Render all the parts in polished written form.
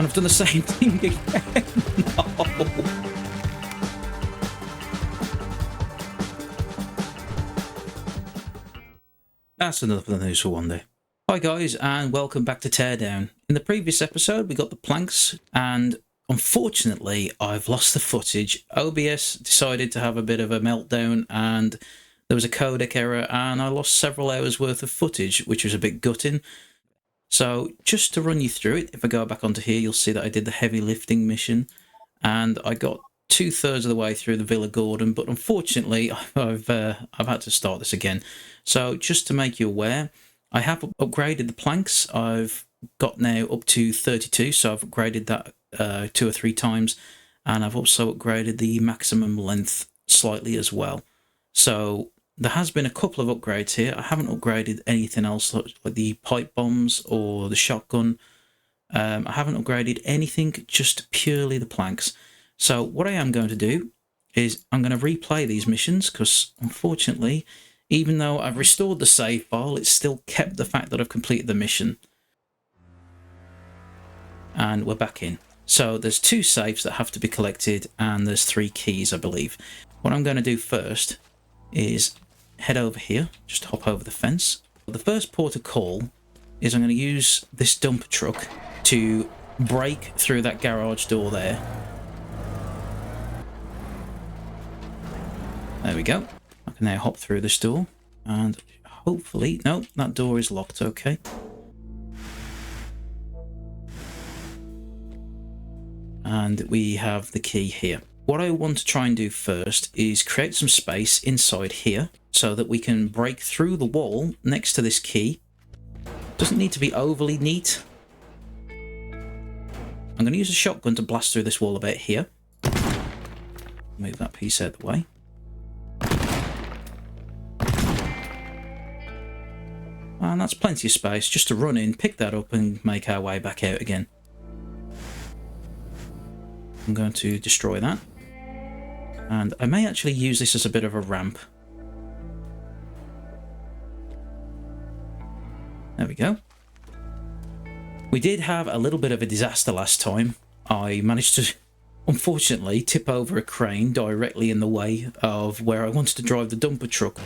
And I've done the same thing again. No. That's enough of the news for one day. Hi guys, and welcome back to Teardown. In the previous episode we got the planks, and unfortunately I've lost the footage. OBS decided to have a bit of a meltdown and there was a codec error and I lost several hours worth of footage, which was a bit gutting. So just to run you through it, if I go back onto here you'll see that I did the heavy lifting mission and I got 2/3 of the way through the Villa Gordon, but unfortunately I've had to start this again. So just to make you aware, I have upgraded the planks. I've got now up to 32, so I've upgraded that 2 or 3 times, and I've also upgraded the maximum length slightly as well. So there has been a couple of upgrades here. I haven't upgraded anything else like the pipe bombs or the shotgun. I haven't upgraded anything, just purely the planks. So what I am going to do is I'm going to replay these missions because unfortunately, even though I've restored the save file, it's still kept the fact that I've completed the mission. And we're back in. So there's 2 saves that have to be collected and there's 3 keys, I believe. What I'm going to do first is head over here, just hop over the fence. The first port of call is I'm going to use this dumper truck to break through that garage door there. There we go. I can now hop through this door and hopefully, no, that door is locked, okay. And we have the key here. What I want to try and do first is create some space inside here so that we can break through the wall next to this key. Doesn't need to be overly neat. I'm going to use a shotgun to blast through this wall about here. Move that piece out of the way. And that's plenty of space just to run in, pick that up and make our way back out again. I'm going to destroy that. And I may actually use this as a bit of a ramp. There we go. We did have a little bit of a disaster last time. I managed to, unfortunately, tip over a crane directly in the way of where I wanted to drive the dumper truck,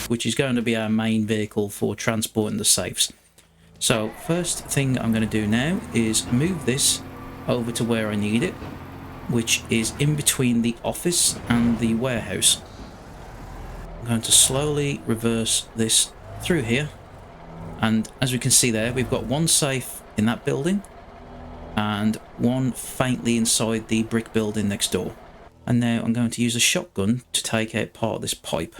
which is going to be our main vehicle for transporting the safes. So first thing I'm going to do now is move this over to where I need it, which is in between the office and the warehouse. I'm going to slowly reverse this through here, and as we can see there, we've got 1 safe in that building and 1 faintly inside the brick building next door. And now I'm going to use a shotgun to take out part of this pipe.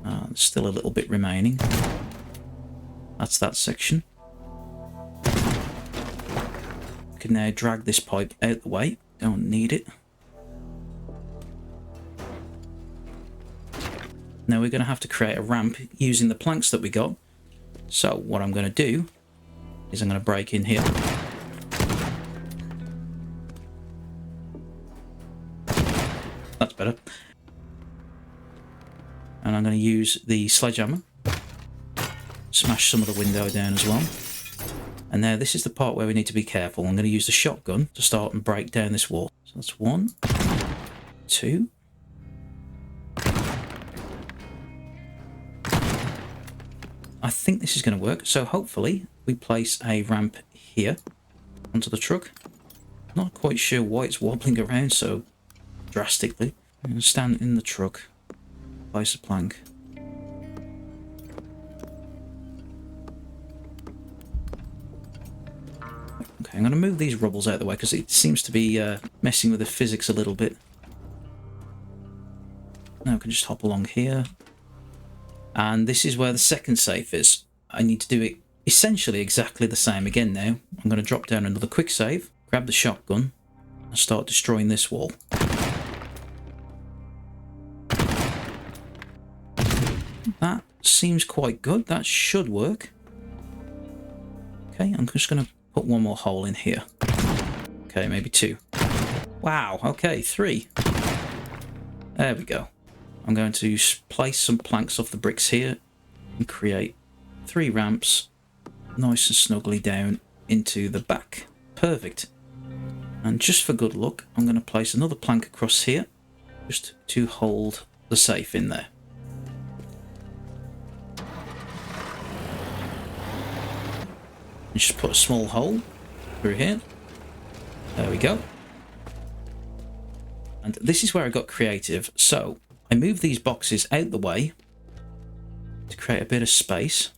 There's still a little bit remaining. That's that section. We can now drag this pipe out the way. Don't need it. Now we're going to have to create a ramp using the planks that we got. So what I'm going to do is I'm going to break in here. That's better. And I'm going to use the sledgehammer, smash some of the window down as well. And now this is the part where we need to be careful. I'm going to use the shotgun to start and break down this wall. So that's 1, 2. I think this is going to work. So hopefully we place a ramp here onto the truck. Not quite sure why it's wobbling around so drastically. I'm going to stand in the truck. Place a plank. Okay, I'm going to move these rubbles out of the way because it seems to be messing with the physics a little bit. Now I can just hop along here. And this is where the second safe is. I need to do it essentially exactly the same again now. I'm going to drop down another quick save, grab the shotgun, and start destroying this wall. That seems quite good. That should work. Okay, I'm just going to put 1 more hole in here. Okay, maybe 2. Wow, okay, 3. There we go. I'm going to place some planks off the bricks here and create 3 ramps nice and snugly down into the back. Perfect. And just for good luck, I'm going to place another plank across here, just to hold the safe in there. And just put a small hole through here. There we go. And this is where I got creative. So I moved these boxes out the way to create a bit of space.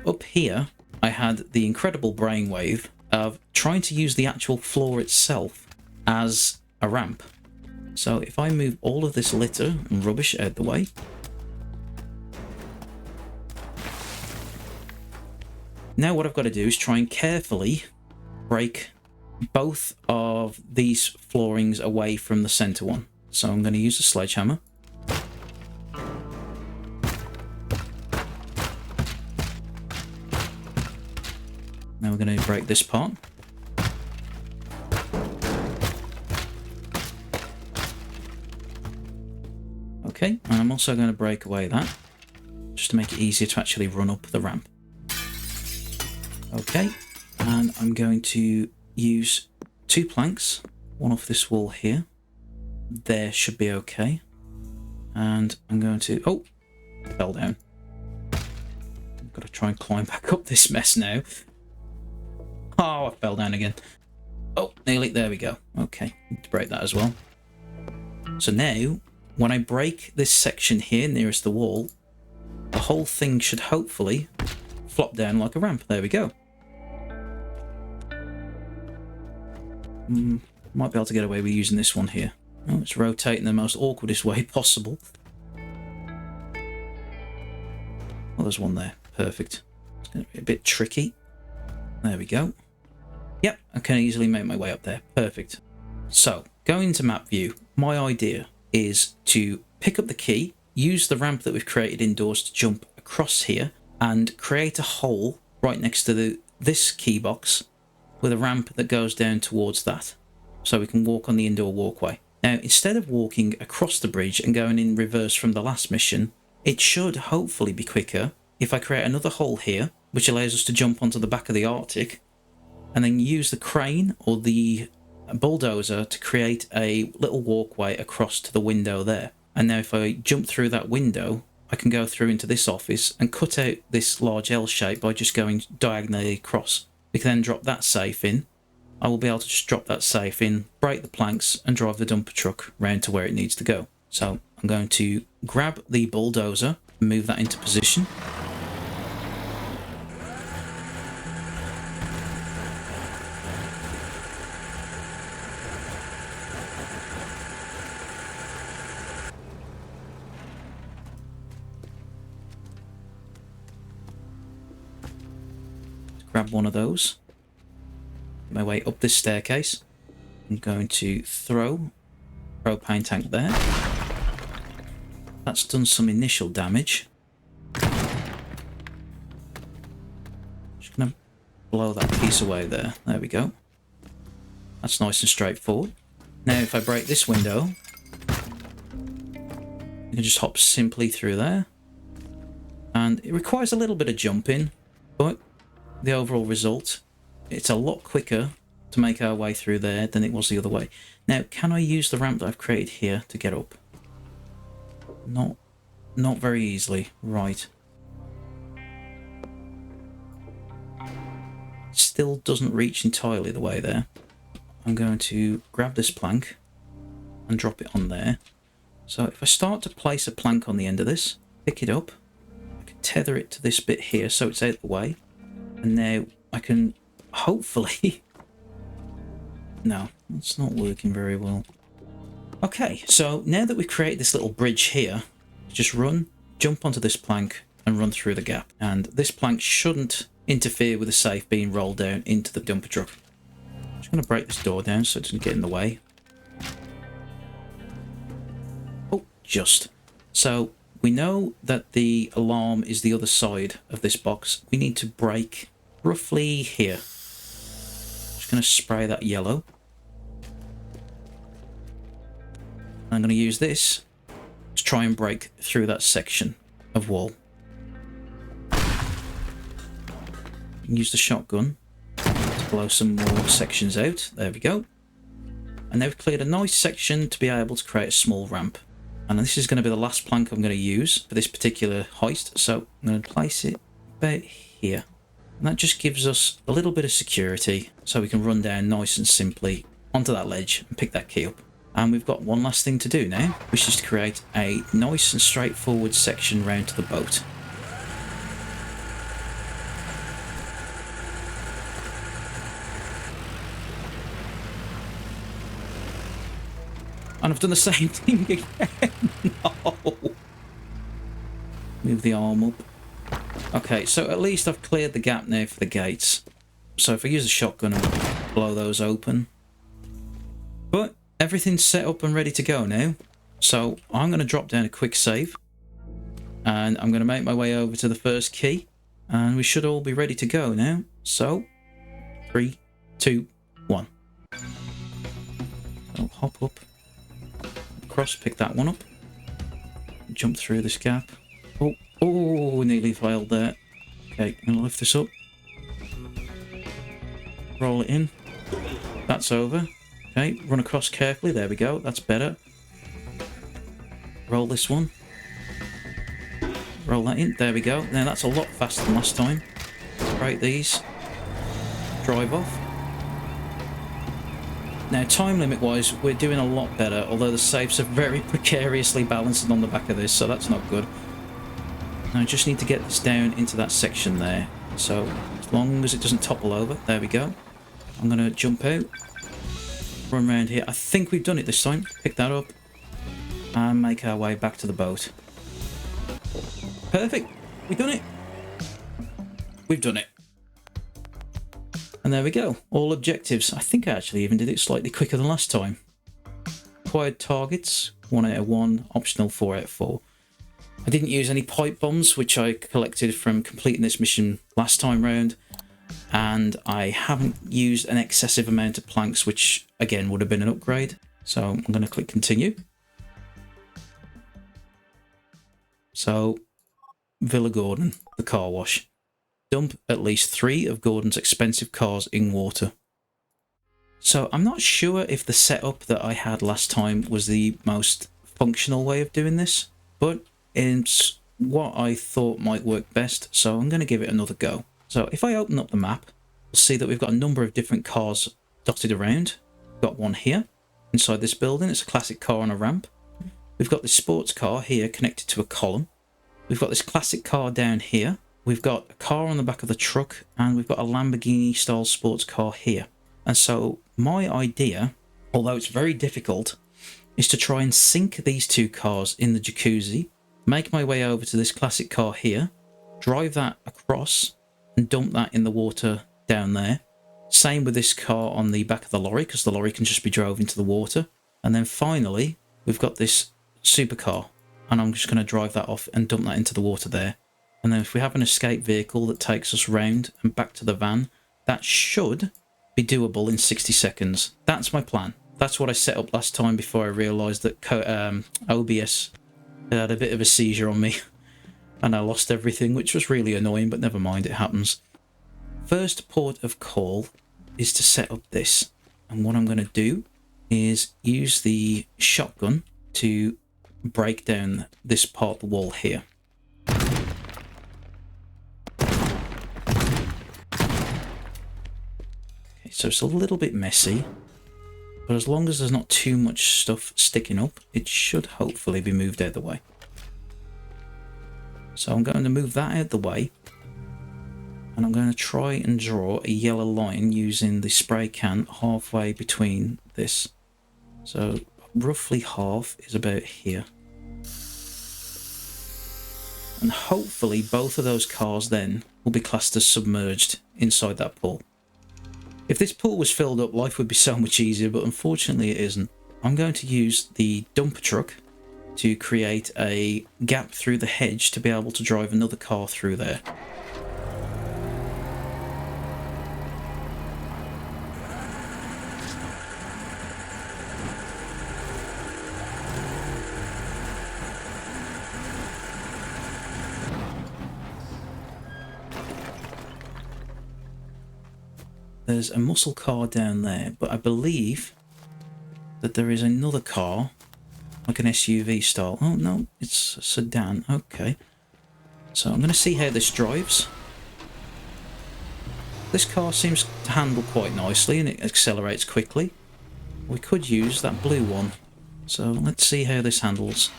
Up here, I had the incredible brainwave of trying to use the actual floor itself as a ramp. So if I move all of this litter and rubbish out the way, now what I've got to do is try and carefully break both of these floorings away from the center one. So I'm going to use a sledgehammer. Now we're going to break this part. Okay, and I'm also going to break away that, just to make it easier to actually run up the ramp. Okay, and I'm going to use 2 planks, one off this wall here. There should be okay. And I'm going to... oh, fell down. I've got to try and climb back up this mess now. Oh, I fell down again. Oh, nearly. There we go. Okay, need to break that as well. So now, when I break this section here nearest the wall, the whole thing should hopefully flop down like a ramp. There we go. Might be able to get away with using this one here. Oh, let's rotate in the most awkwardest way possible. Oh, there's one there. Perfect. It's going to be a bit tricky. There we go. Yep, I can easily make my way up there. Perfect. So, going into map view, my idea is to pick up the key, use the ramp that we've created indoors to jump across here, and create a hole right next to this key box with a ramp that goes down towards that, so we can walk on the indoor walkway. Now, instead of walking across the bridge and going in reverse from the last mission, it should hopefully be quicker if I create another hole here, which allows us to jump onto the back of the Arctic, and then use the crane or the bulldozer to create a little walkway across to the window there. And now if I jump through that window, I can go through into this office and cut out this large L shape by just going diagonally across. We can then drop that safe in. I will be able to just drop that safe in, break the planks, and drive the dumper truck round to where it needs to go. So I'm going to grab the bulldozer and move that into position. Grab one of those. My way up this staircase. I'm going to throw propane tank there. That's done some initial damage. Just gonna blow that piece away there. There we go. That's nice and straightforward. Now if I break this window, you can just hop simply through there. And it requires a little bit of jumping, but the overall result, it's a lot quicker to make our way through there than it was the other way. Now, can I use the ramp that I've created here to get up? Not very easily. Right. Still doesn't reach entirely the way there. I'm going to grab this plank and drop it on there. So if I start to place a plank on the end of this, pick it up, I can tether it to this bit here so it's out of the way. And now I can hopefully... No, it's not working very well. Okay, so now that we've created this little bridge here, just run, jump onto this plank and run through the gap. And this plank shouldn't interfere with the safe being rolled down into the dumper truck. I'm just going to break this door down so it doesn't get in the way. Oh, just. So we know that the alarm is the other side of this box. We need to break roughly here. Just going to spray that yellow. I'm going to use this to try and break through that section of wall. can use the shotgun to blow some more sections out. There we go. And now we've cleared a nice section to be able to create a small ramp. And this is going to be the last plank I'm going to use for this particular heist. So I'm going to place it about here. And that just gives us a little bit of security so we can run down nice and simply onto that ledge and pick that key up. And we've got one last thing to do now, which is to create a nice and straightforward section round to the boat. And I've done the same thing again. No. Move the arm up. Okay, so at least I've cleared the gap now for the gates. So if I use a shotgun and blow those open. But everything's set up and ready to go now. So I'm going to drop down a quick save. And I'm going to make my way over to the first key. And we should all be ready to go now. So, 3, 2, 1. I'll hop up. Across, pick that one up. Jump through this gap. Oh, nearly failed there. Okay, I'm going to lift this up. Roll it in. That's over. Okay, run across carefully. There we go. That's better. Roll this one. Roll that in. There we go. Now that's a lot faster than last time. Break these. Drive off. Now, time limit wise, we're doing a lot better, although the safes are very precariously balanced on the back of this, so that's not good. Now, I just need to get this down into that section there. So, as long as it doesn't topple over, there we go. I'm going to jump out, run around here. I think we've done it this time. Pick that up, and make our way back to the boat. Perfect. We've done it. We've done it. And there we go, all objectives. I think I actually even did it slightly quicker than last time. Acquired targets, 1 out of 1, optional 4 out of 4. I didn't use any pipe bombs, which I collected from completing this mission last time round. And I haven't used an excessive amount of planks, which again would have been an upgrade. So I'm going to click continue. So, Villa Gordon, the car wash. Dump at least 3 of Gordon's expensive cars in water. So I'm not sure if the setup that I had last time was the most functional way of doing this, but it's what I thought might work best, so I'm going to give it another go. So if I open up the map, we'll see that we've got a number of different cars dotted around. We've got one here inside this building. It's a classic car on a ramp. We've got this sports car here connected to a column. We've got this classic car down here. We've got a car on the back of the truck, and we've got a Lamborghini style sports car here. And so my idea, although it's very difficult, is to try and sink these 2 cars in the jacuzzi, make my way over to this classic car here, drive that across and dump that in the water down there. Same with this car on the back of the lorry, because the lorry can just be drove into the water. And then finally, we've got this supercar, and I'm just going to drive that off and dump that into the water there. And then if we have an escape vehicle that takes us round and back to the van, that should be doable in 60 seconds. That's my plan. That's what I set up last time before I realised that OBS had a bit of a seizure on me. And I lost everything, which was really annoying, but never mind, it happens. First port of call is to set up this. And what I'm going to do is use the shotgun to break down this part of the wall here. So it's a little bit messy, but as long as there's not too much stuff sticking up, it should hopefully be moved out of the way. So I'm going to move that out of the way, and I'm going to try and draw a yellow line using the spray can halfway between this. So roughly half is about here. And hopefully both of those cars then will be classed as submerged inside that pool. If this pool was filled up, life would be so much easier, but unfortunately it isn't. I'm going to use the dumper truck to create a gap through the hedge to be able to drive another car through there. there's a muscle car down there, but I believe that there is another car, like an SUV style. Oh no, it's a sedan. Okay. So I'm going to see how this drives. This car seems to handle quite nicely and it accelerates quickly. We could use that blue one. So let's see how this handles.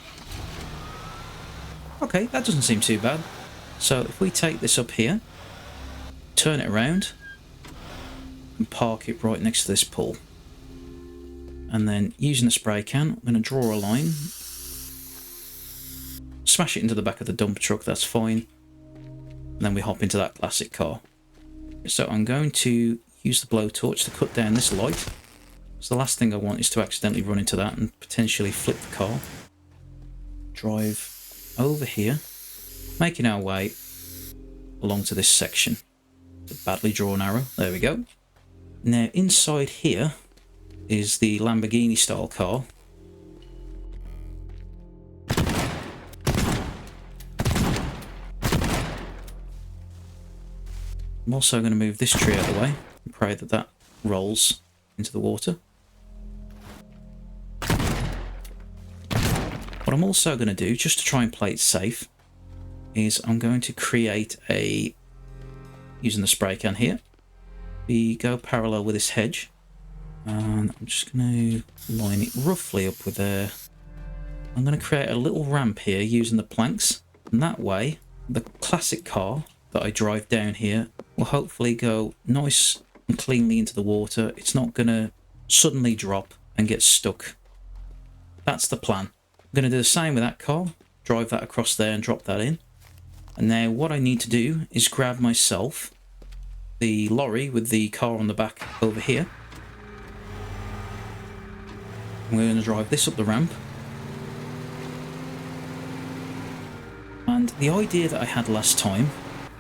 Okay, that doesn't seem too bad. So if we take this up here, turn it around, and park it right next to this pool. And then using a spray can, I'm going to draw a line. Smash it into the back of the dump truck, that's fine. And then we hop into that classic car. So I'm going to use the blowtorch to cut down this light. So the last thing I want is to accidentally run into that and potentially flip the car. Drive over here, making our way along to this section. It's a badly drawn arrow, there we go. Now inside here is the Lamborghini style car. I'm also going to move this tree out of the way and pray that that rolls into the water. What I'm also going to do, just to try and play it safe, is I'm going to create a, using the spray can here, we go parallel with this hedge, and I'm just going to line it roughly up with there. I'm going to create a little ramp here using the planks, and that way the classic car that I drive down here will hopefully go nice and cleanly into the water. It's not going to suddenly drop and get stuck. That's the plan. I'm going to do the same with that car, drive that across there and drop that in. And now what I need to do is grab myself the lorry with the car on the back over here. I'm going to drive this up the ramp. And the idea that I had last time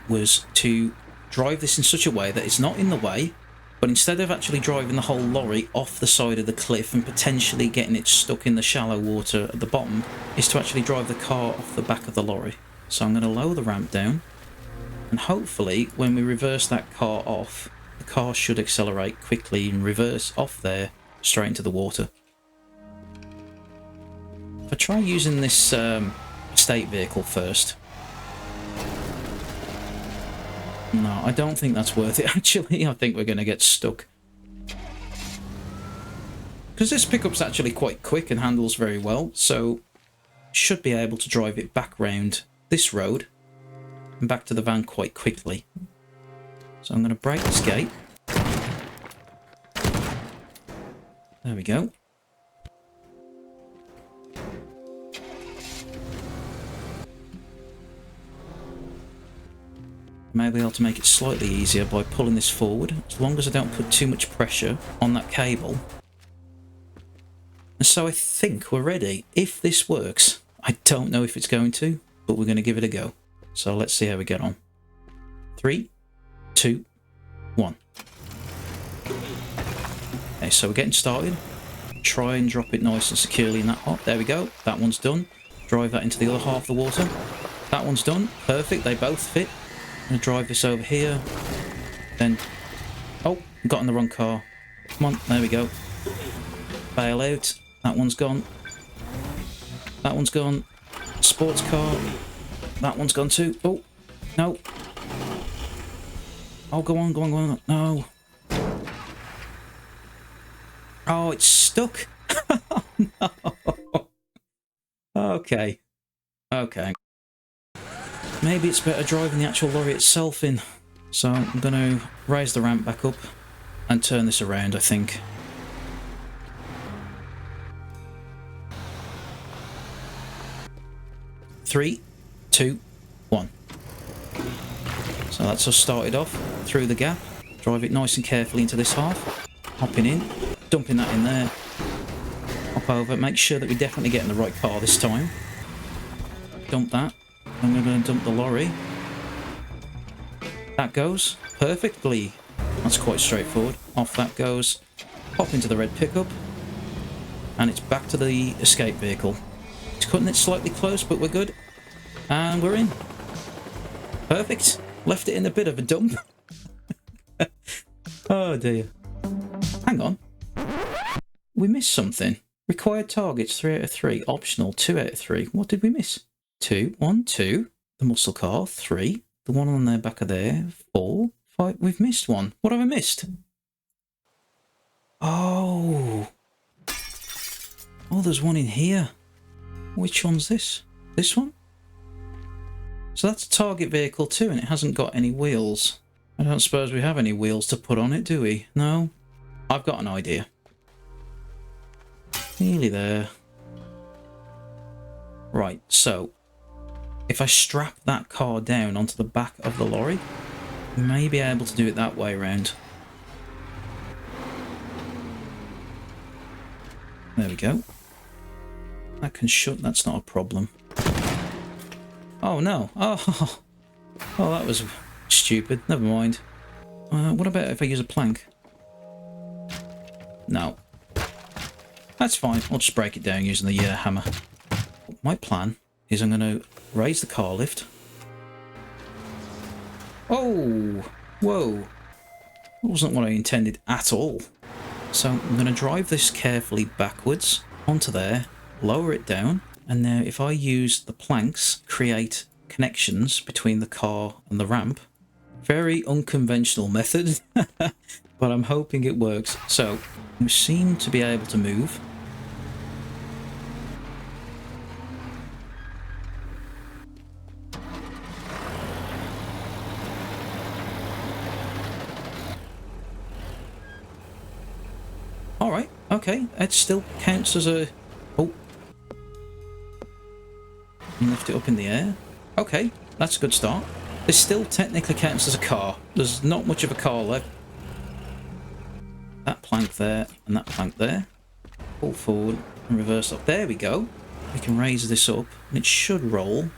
was to drive this in such a way that it's not in the way, but instead of actually driving the whole lorry off the side of the cliff and potentially getting it stuck in the shallow water at the bottom, is to actually drive the car off the back of the lorry. So I'm going to lower the ramp down, and hopefully when we reverse that car off, the car should accelerate quickly and reverse off there straight into the water. If I try using this state vehicle first, no, I don't think that's worth it actually. I think we're going to get stuck. Because this pickup's actually quite quick and handles very well, so should be able to drive it back round this road and back to the van quite quickly. So I'm going to break this gate. There we go. Maybe able to make it slightly easier by pulling this forward, as long as I don't put too much pressure on that cable. And so I think we're ready. If this works, I don't know if it's going to, but we're going to give it a go. So let's see how we get on. 3, 2, 1. Okay, so we're getting started. Try and drop it nice and securely in that hop. There we go. That one's done. Drive that into the other half of the water. That one's done. Perfect. They both fit. I'm going to drive this over here. Then... oh, got in the wrong car. Come on. There we go. Bail out. That one's gone. That one's gone. Sports car. That one's gone too. Oh, no. Oh, go on, go on, go on. No. Oh, it's stuck. Oh, no. Okay. Okay. Maybe it's better driving the actual lorry itself in. So I'm going to raise the ramp back up and turn this around, I think. Three, 2, 1. So that's us started off through the gap. Drive it nice and carefully into this half. Hopping in, dumping that in there. Hop over, make sure that we definitely get in the right car this time. Dump that. And we're going to dump the lorry. That goes perfectly. That's quite straightforward. Off that goes. Hop into the red pickup. And it's back to the escape vehicle. It's cutting it slightly close, but we're good. And we're in. Perfect. Left it in a bit of a dump. Oh dear. Hang on. We missed something. Required targets 3 out of 3. Optional 2 out of 3. What did we miss? 2. 1, 2. The muscle car. 3. The one on the back of there. 4. 5. We've missed one. What have I missed? Oh. Oh, there's one in here. Which one's this? This one? So that's a target vehicle too, and it hasn't got any wheels. I don't suppose we have any wheels to put on it, do we? No? I've got an idea. Nearly there. Right, so if I strap that car down onto the back of the lorry, we may be able to do it that way around. There we go. That can shut, that's not a problem. Oh no. Oh, oh, that was stupid. Never mind. What about if I use a plank? No. That's fine. I'll just break it down using the hammer. My plan is I'm going to raise the car lift. Oh! Whoa! That wasn't what I intended at all. So I'm going to drive this carefully backwards onto there, lower it down, and now if I use the planks, create connections between the car and the ramp. Very unconventional method, but I'm hoping it works. So we seem to be able to move. Alright, okay, it still counts as a... Oh. And lift it up in the air. Okay, that's a good start. This still technically counts as a car. There's not much of a car left. That plank there and that plank there. Pull forward and reverse up. There we go. We can raise this up and it should roll.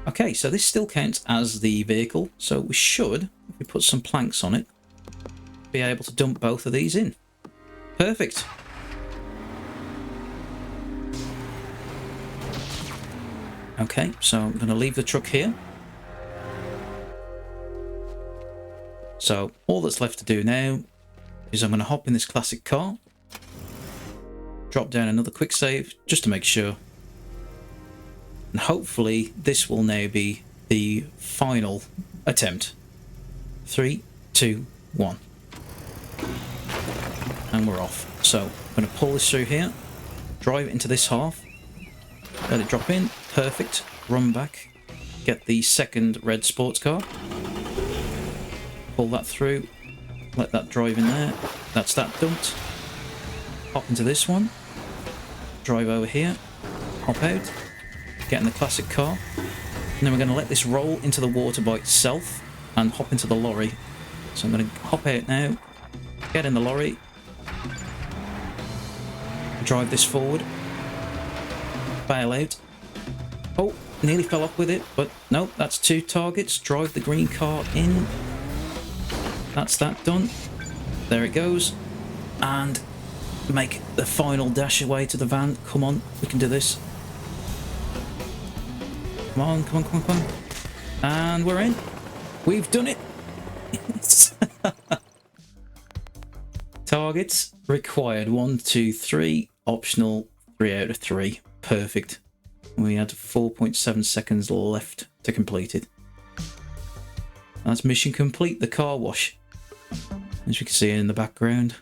Okay, so this still counts as the vehicle. So we should, if we put some planks on it, be able to dump both of these in. Perfect. Okay, so I'm going to leave the truck here. So all that's left to do now is I'm going to hop in this classic car, drop down another quick save just to make sure, and hopefully this will now be the final attempt. 3, 2, 1. And we're off. So I'm going to pull this through here, drive it into this half, let it drop in, perfect, run back, get the second red sports car, pull that through, let that drive in there, that's that dumped, hop into this one, drive over here, hop out, get in the classic car, and then we're going to let this roll into the water by itself and hop into the lorry. So I'm going to hop out now, get in the lorry, drive this forward, bail out. Oh, nearly fell off with it, but no, that's 2 targets. Drive the green car in. That's that done. There it goes. And make the final dash away to the van. Come on, we can do this. Come on, come on, come on, come on. And we're in. We've done it. Targets required 1, 2, 3. Optional 3 out of 3. Perfect. We had 4.7 seconds left to complete it. That's mission complete, the car wash. As you can see in the background.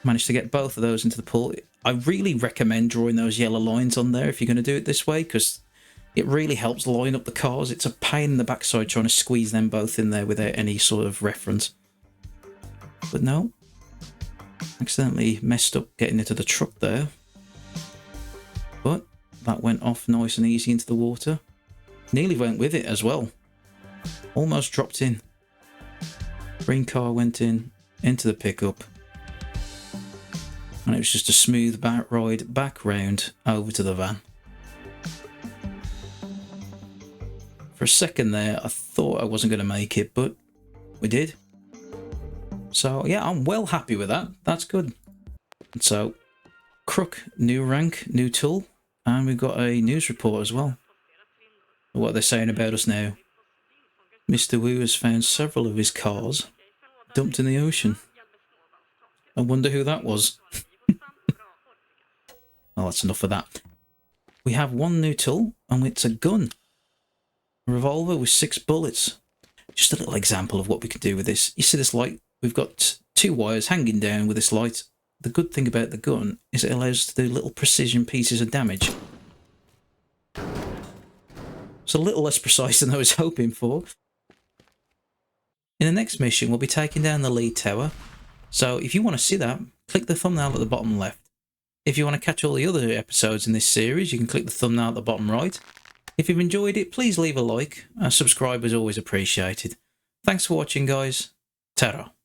Managed to get both of those into the pool. I really recommend drawing those yellow lines on there if you're going to do it this way, because it really helps line up the cars. It's a pain in the backside trying to squeeze them both in there without any sort of reference. But no. Accidentally messed up getting into the truck there. But that went off nice and easy into the water. Nearly went with it as well. Almost dropped in. Green car went in, into the pickup. And it was just a smooth back ride back round over to the van. For a second there, I thought I wasn't going to make it, but we did. So yeah, I'm well happy with that. That's good. And so, Crook, new rank, new tool. And we've got a news report as well. What are they saying about us now? Mr. Wu has found several of his cars dumped in the ocean. I wonder who that was. Oh, that's enough of that. We have one new tool, and it's a gun. A revolver with 6 bullets. Just a little example of what we can do with this. You see this light? We've got 2 wires hanging down with this light. The good thing about the gun is it allows us to do little precision pieces of damage. It's a little less precise than I was hoping for. In the next mission, we'll be taking down the lead tower. So if you want to see that, click the thumbnail at the bottom left. If you want to catch all the other episodes in this series, you can click the thumbnail at the bottom right. If you've enjoyed it, please leave a like. A subscribe is always appreciated. Thanks for watching, guys. Ta-ra.